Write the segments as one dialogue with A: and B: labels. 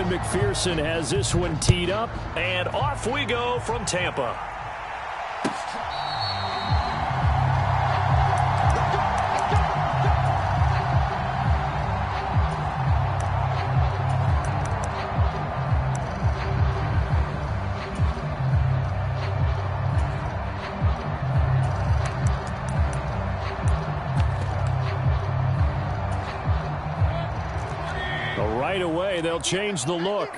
A: Kevin McPherson has this one teed up, and off we go from Tampa. Right away, they'll change the look.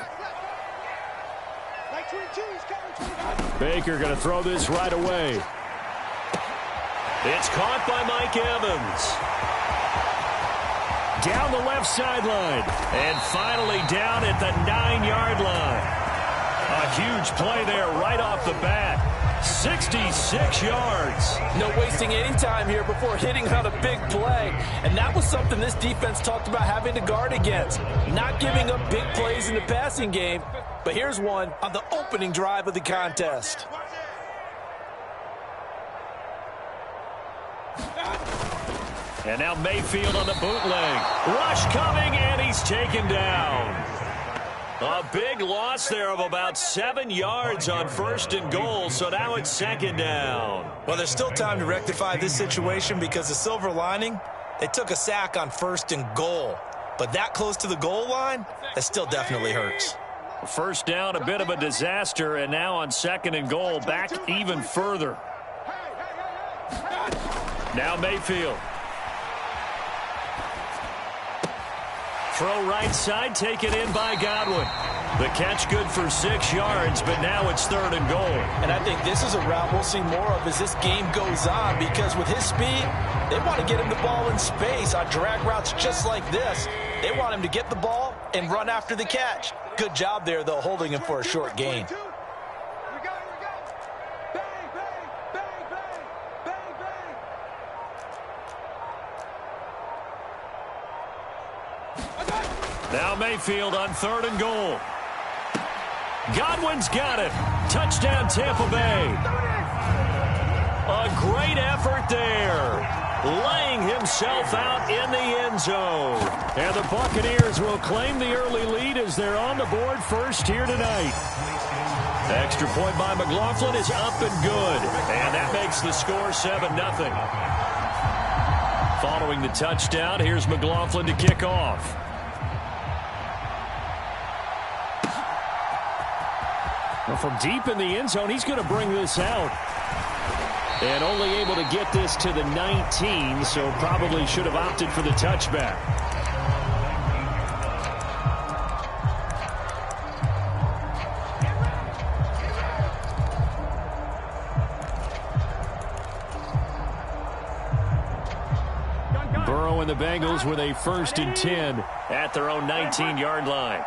A: Baker going to throw this right away. It's caught by Mike Evans. Down the left sideline. And finally down at the 9-yard line. A huge play there right off the bat. 66 yards.
B: No wasting any time here before hitting on a big play. And that was something this defense talked about having to guard against. Not giving up big plays in the passing game. But here's one on the opening drive of the contest.
A: And now Mayfield on the bootleg. Rush coming, and he's taken down. A big loss there of about 7 yards on 1st and goal, so now it's 2nd down.
B: Well, there's still time to rectify this situation because the silver lining, they took a sack on 1st and goal. But that close to the goal line, that still definitely hurts.
A: 1st down, a bit of a disaster, and now on 2nd and goal, back even further. Now Mayfield. Throw right side, taken in by Godwin. The catch good for 6 yards, but now it's 3rd and goal.
B: And I think this is a route we'll see more of as this game goes on, because with his speed, they want to get him the ball in space on drag routes just like this. They want him to get the ball and run after the catch. Good job there, though, holding him for a short gain.
A: Now Mayfield on 3rd and goal. Godwin's got it. Touchdown, Tampa Bay. A great effort there. Laying himself out in the end zone. And the Buccaneers will claim the early lead as they're on the board first here tonight. Extra point by McLaughlin is up and good. And that makes the score 7-0. Following the touchdown, here's McLaughlin to kick off. Well, from deep in the end zone, he's going to bring this out. And only able to get this to the 19, so probably should have opted for the touchback. Burrow and the Bengals with a 1st and 10 at their own 19-yard line.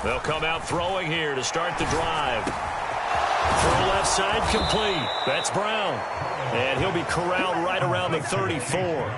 A: They'll come out throwing here to start the drive. Throw left side complete. That's Brown. And he'll be corralled right around the 34.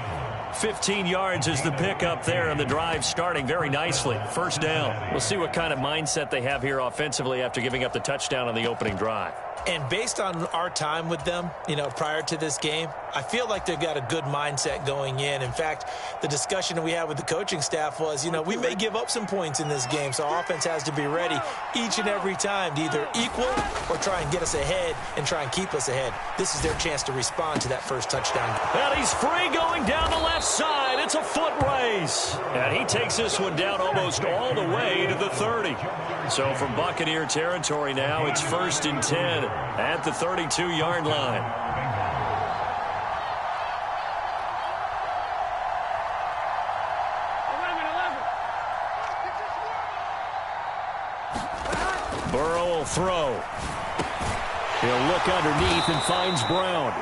A: 15 yards is the pickup there, and the drive starting very nicely. 1st down. We'll see what kind of mindset they have here offensively after giving up the touchdown on the opening drive.
B: And based on our time with them, prior to this game, I feel like they've got a good mindset going in. In fact, the discussion that we had with the coaching staff was, we may give up some points in this game, so our offense has to be ready each and every time to either equal or try and get us ahead and try and keep us ahead. This is their chance to respond to that first touchdown.
A: And he's free going down the left side. It's a foot race. And he takes this one down almost all the way to the 30. So from Buccaneer territory now, it's 1st and 10 at the 32-yard line. Burrow will throw. He'll look underneath and finds Brown.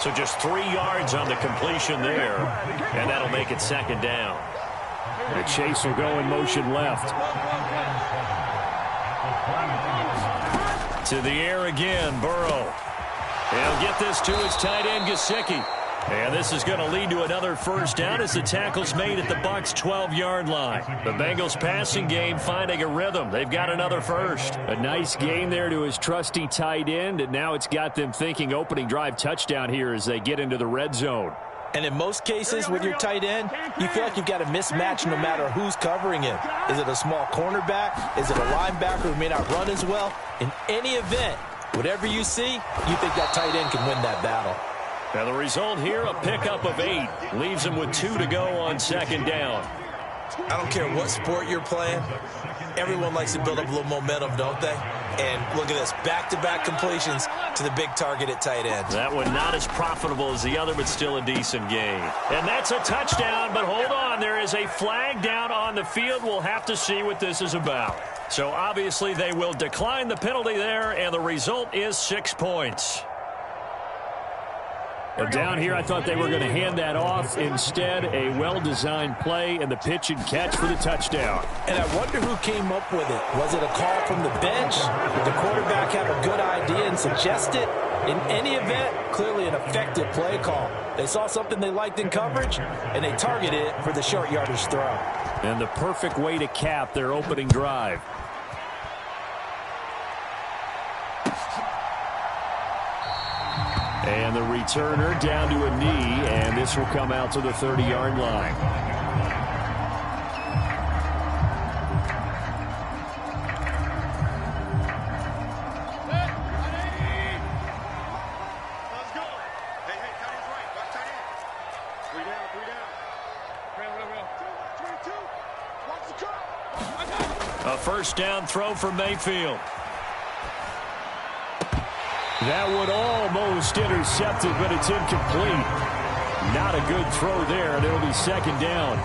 A: So just 3 yards on the completion there, and that'll make it 2nd down. The chase will go in motion left. To the air again, Burrow. He'll get this to his tight end, Gesicki. And this is going to lead to another 1st down as the tackle's made at the Bucs' 12-yard line. The Bengals passing game finding a rhythm. They've got another 1st. A nice gain there to his trusty tight end, and now it's got them thinking opening drive touchdown here as they get into the red zone.
B: And in most cases with your tight end, you feel like you've got a mismatch no matter who's covering him. Is it a small cornerback? Is it a linebacker who may not run as well? In any event, whatever you see, you think that tight end can win that battle.
A: And the result here, a pickup of 8. Leaves him with 2 to go on second down.
B: I don't care what sport you're playing. Everyone likes to build up a little momentum, don't they? And look at this, back-to-back completions to the big target at tight end.
A: That one not as profitable as the other, but still a decent gain. And that's a touchdown, but hold on. There is a flag down on the field. We'll have to see what this is about. So obviously they will decline the penalty there, and the result is 6 points. And down here, I thought they were going to hand that off. Instead, a well-designed play and the pitch and catch for the touchdown.
B: And I wonder who came up with it. Was it a call from the bench? Did the quarterback have a good idea and suggest it? In any event, clearly an effective play call. They saw something they liked in coverage, and they targeted it for the short yardage throw.
A: And the perfect way to cap their opening drive. And the returner down to a knee, and this will come out to the 30-yard line.
C: Let's go. Hey, tight end's right. Watch tight end. 3 down. Real. 22. Watch the cut.
A: A first down throw for Mayfield. That one almost intercepted, but it's incomplete. Not a good throw there, and it'll be second down.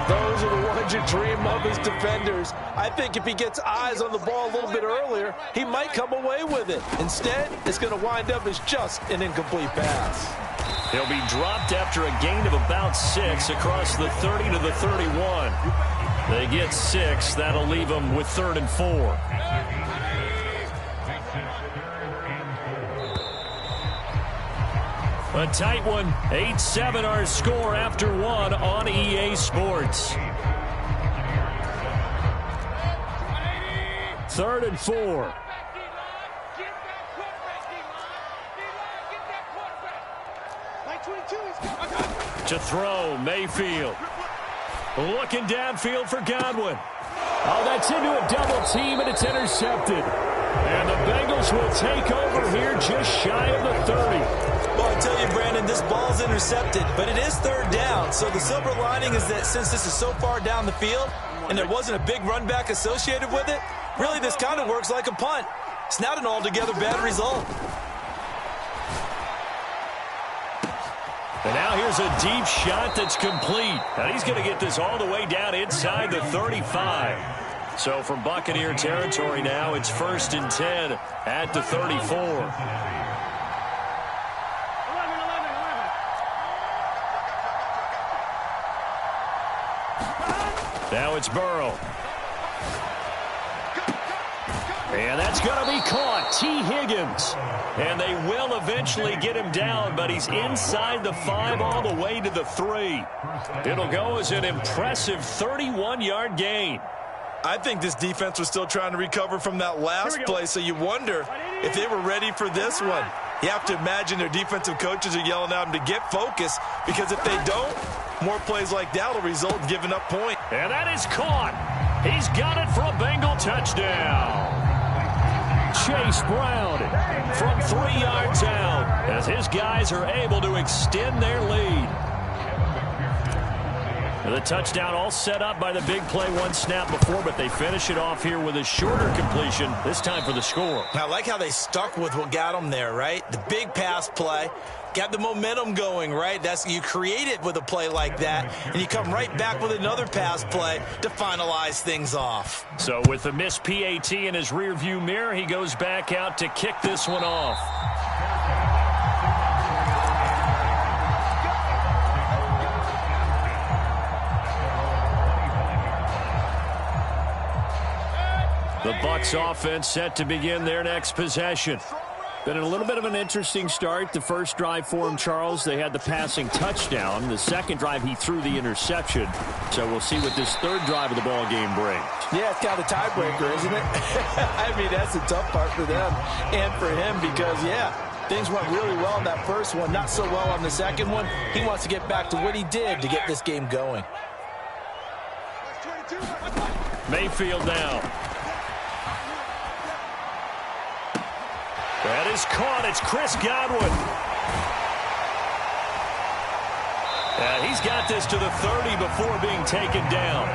B: Those are the ones you dream of as defenders. I think if he gets eyes on the ball a little bit earlier, he might come away with it. Instead, it's going to wind up as just an incomplete pass.
A: He'll be dropped after a gain of about 6 across the 30 to the 31. They get 6. That'll leave them with 3rd and 4. A tight one, 8-7 our score after 1 on EA Sports. 3rd and 4. To throw, Mayfield. Looking downfield for Godwin. Oh, that's into a double team, and it's intercepted. And the Bengals will take over here just shy of the 30.
B: Well, I tell you, Brandon, this ball's intercepted, but it is 3rd down. So the silver lining is that since this is so far down the field and there wasn't a big run back associated with it, really this kind of works like a punt. It's not an altogether bad result.
A: And now here's a deep shot that's complete. And he's going to get this all the way down inside the 35. So from Buccaneer territory now, it's 1st and 10 at the 34. Now it's Burrow. And that's going to be caught. T. Higgins. And they will eventually get him down, but he's inside the 5 all the way to the 3. It'll go as an impressive 31-yard gain.
B: I think this defense was still trying to recover from that last play, so you wonder if they were ready for this one. You have to imagine their defensive coaches are yelling at them to get focused, because if they don't, more plays like that will result in giving up point.
A: And that is caught. He's got it for a Bengal touchdown. Chase Brown from 3 yards out as his guys are able to extend their lead. And the touchdown all set up by the big play 1 snap before, but they finish it off here with a shorter completion, this time for the score.
B: I like how they stuck with what got them there, right? The big pass play. Got the momentum going, right? You create it with a play like that, and you come right back with another pass play to finalize things off.
A: So with the missed PAT in his rearview mirror, he goes back out to kick this one off. The Bucs offense set to begin their next possession. Been a little bit of an interesting start. The first drive for him, Charles, they had the passing touchdown. The second drive, he threw the interception. So we'll see what this 3rd drive of the ball game brings.
B: Yeah, it's kind of a tiebreaker, isn't it? I mean, that's the tough part for them and for him because, yeah, Things went really well in that first one, not so well on the second one. He wants to get back to what he did to get this game going.
A: Mayfield now. That is caught. It's Chris Godwin. He's got this to the 30 before being taken down.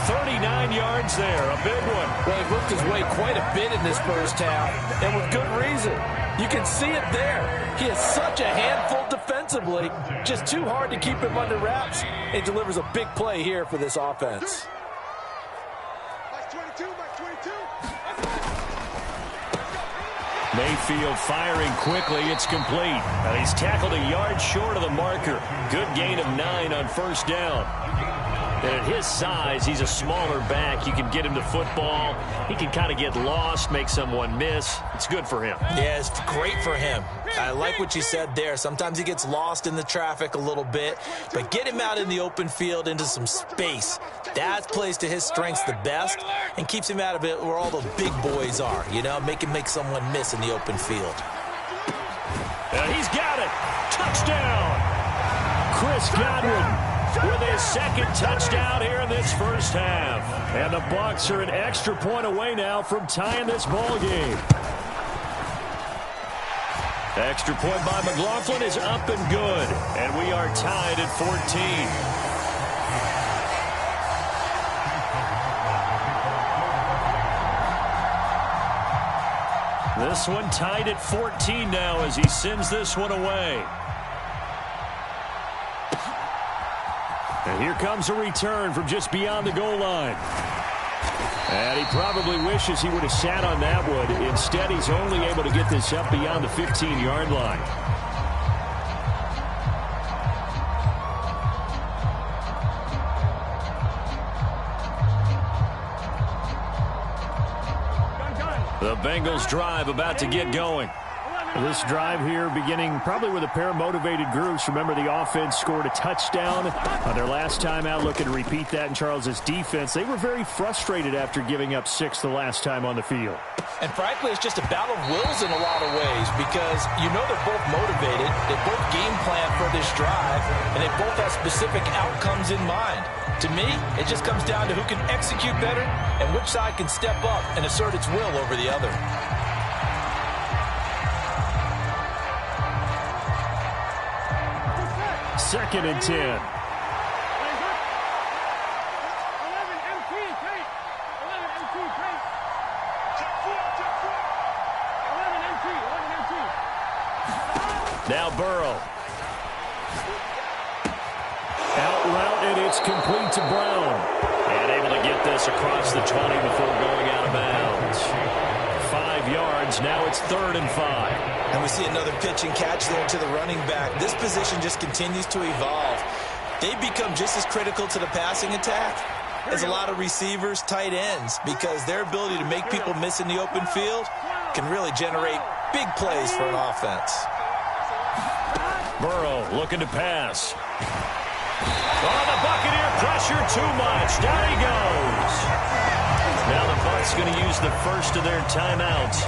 A: 39 yards there, a big one.
B: Well, he worked his way quite a bit in this first half, and with good reason. You can see it there. He is such a handful defensively, just too hard to keep him under wraps. He delivers a big play here for this offense.
A: Mayfield firing quickly. It's complete. And he's tackled a yard short of the marker. Good gain of 9 on first down. And at his size, he's a smaller back. You can get him to football. He can kind of get lost, make someone miss. It's good for him.
B: Yeah, it's great for him. I like what you said there. Sometimes he gets lost in the traffic a little bit, but get him out in the open field into some space. That plays to his strengths the best and keeps him out of it where all the big boys are, you know, make someone miss in the open field.
A: And he's got it. Touchdown. Chris Godwin with his second touchdown here in this first half. And the Bucs are an extra point away now from tying this ball game. Extra point by McLaughlin is up and good. And we are tied at 14. This one tied at 14 now as he sends this one away. And here comes a return from just beyond the goal line. And he probably wishes he would have sat on that one. Instead, he's only able to get this up beyond the 15-yard line. The Bengals drive about to get going.
D: This drive here beginning probably with a pair of motivated groups. Remember, the offense scored a touchdown on their last time out. Looking to repeat that in Charles's defense. They were very frustrated after giving up 6 the last time on the field.
B: And frankly, it's just a battle of wills in a lot of ways because you know they're both motivated. They both game plan for this drive, and they both have specific outcomes in mind. To me, it just comes down to who can execute better and which side can step up and assert its will over the other.
D: Second and 10.
C: 11
A: Now Burrow. Out route, and it's complete to Brown. And able to get this across the 20 before going out of bounds. 5 yards, now it's 3rd and 5.
B: And we see another pitch and catch there to the running back. This position just continues to evolve. They become just as critical to the passing attack as a lot of receivers, tight ends, because their ability to make people miss in the open field can really generate big plays for an offense.
A: Burrow looking to pass. Oh, the Buccaneer pressure too much. Down he goes. Now the Bucs going to use the first of their timeouts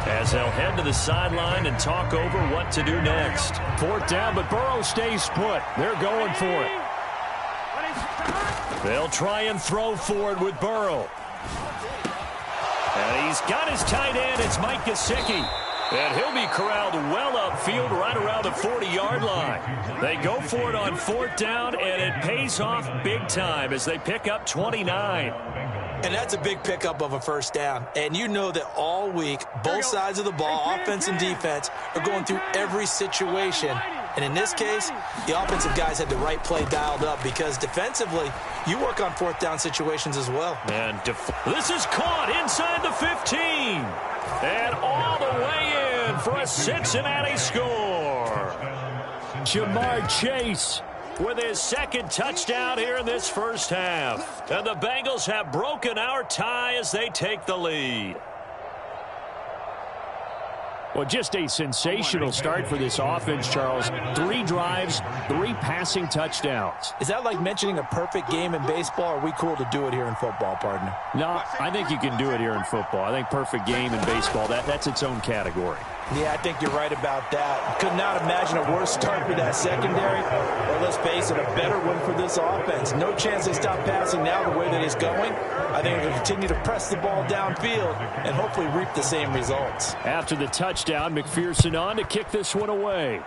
A: as they'll head to the sideline and talk over what to do next. 4th down, but Burrow stays put. They're going for it. They'll try and throw for it with Burrow. And he's got his tight end. It's Mike Gesicki. And he'll be corralled well upfield right around the 40-yard line. They go for it on 4th down, and it pays off big time as they pick up 29.
B: And that's a big pickup of a first down. And you know that all week, both sides of the ball, offense and defense, are going through every situation. And in this case, the offensive guys had the right play dialed up because defensively, you work on 4th down situations as well.
A: And this is caught inside the 15. And all the way in for a Cincinnati score. Jamar Chase with his second touchdown here in this first half. And the Bengals have broken our tie as they take the lead.
D: Well, just a sensational start for this offense, Charles. 3 drives, 3 passing touchdowns.
B: Is that like mentioning a perfect game in baseball, or are we cool to do it here in football, partner?
D: No, I think you can do it here in football. I think perfect game in baseball, that's its own category.
B: Yeah, I think you're right about that. Could not imagine a worse start for that secondary, or let's face it, a better one for this offense. No chance they stop passing now the way that it's going. I think they'll continue to press the ball downfield and hopefully reap the same results.
D: After the touchdown, McPherson on to kick this one away.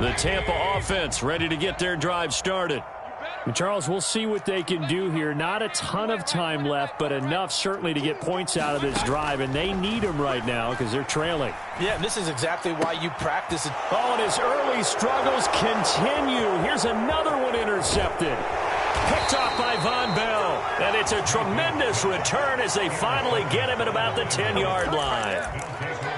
A: The Tampa offense ready to get their drive started.
D: And Charles, we'll see what they can do here. Not a ton of time left, but enough certainly to get points out of this drive, and they need them right now because they're trailing.
B: Yeah, this is exactly why you practice it.
D: Oh, and his early struggles continue. Here's another one intercepted.
A: Picked off by Von Bell. And it's a tremendous return as they finally get him at about the 10-yard line.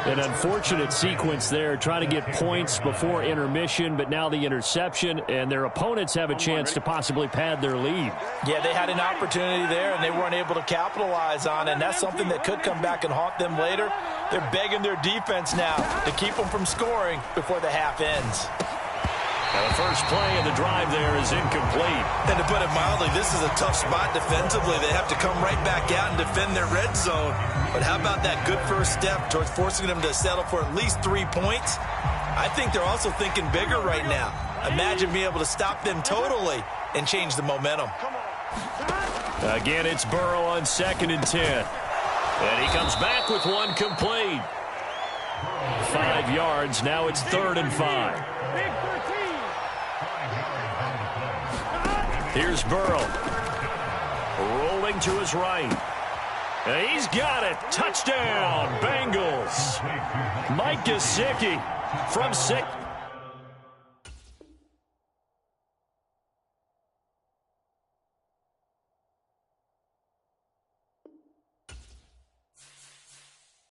D: An unfortunate sequence there, trying to get points before intermission, but now the interception, and their opponents have a chance to possibly pad their lead.
B: Yeah, they had an opportunity there, and they weren't able to capitalize on it, and that's something that could come back and haunt them later. They're begging their defense now to keep them from scoring before the half ends.
A: Now the first play of the drive there is incomplete.
B: And to put it mildly, this is a tough spot defensively. They have to come right back out and defend their red zone. But how about that good first step towards forcing them to settle for at least 3 points? I think they're also thinking bigger right now. Imagine being able to stop them totally and change the momentum.
A: Again, it's Burrow on 2nd and 10. And he comes back with one complete. 5 yards. Now it's 3rd and 5. Here's Burrow. Rolling to his right. And he's got it. Touchdown, Bengals. Mike Gesicki from 6.